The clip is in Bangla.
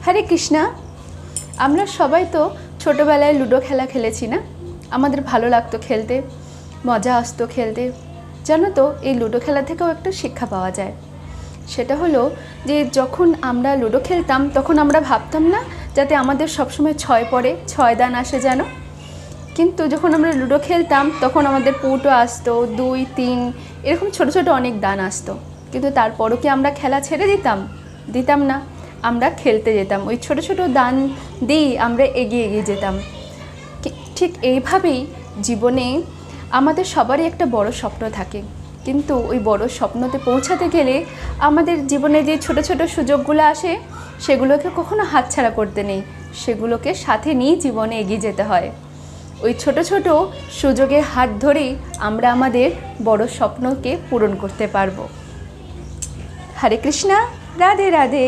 হরে কৃষ্ণা। আমরা সবাই তো ছোটোবেলায় লুডো খেলা খেলেছি না? আমাদের ভালো লাগতো খেলতে, মজা আসতো খেলতে। জানো তো, এই লুডো খেলা থেকেও একটা শিক্ষা পাওয়া যায়। সেটা হলো যে যখন আমরা লুডো খেলতাম তখন আমরা ভাবতাম না যাতে আমাদের সবসময় 6 পড়ে, 6 দান আসে যেন। কিন্তু যখন আমরা লুডো খেলতাম তখন আমাদের পুটো আসতো, 2, 3 এরকম ছোট ছোট অনেক দান আসতো। কিন্তু তারপরও কি আমরা খেলা ছেড়ে দিতাম না। আমরা খেলতে যেতাম, ওই ছোট ছোট দান দিয়েই আমরা এগিয়ে এগিয়ে যেতাম। ঠিক এইভাবেই জীবনে আমাদের সবারই একটা বড় স্বপ্ন থাকে, কিন্তু ওই বড় স্বপ্নতে পৌঁছাতে গেলে আমাদের জীবনে যে ছোট ছোট সুযোগগুলো আসে সেগুলোকে কখনো হাতছাড়া করতে নেই, সেগুলোকে সাথে নিয়ে জীবনে এগিয়ে যেতে হয়। ওই ছোট ছোট সুযোগের হাত ধরেই আমরা আমাদের বড় স্বপ্নকে পূরণ করতে পারবো। হরে কৃষ্ণা, রাধে রাধে।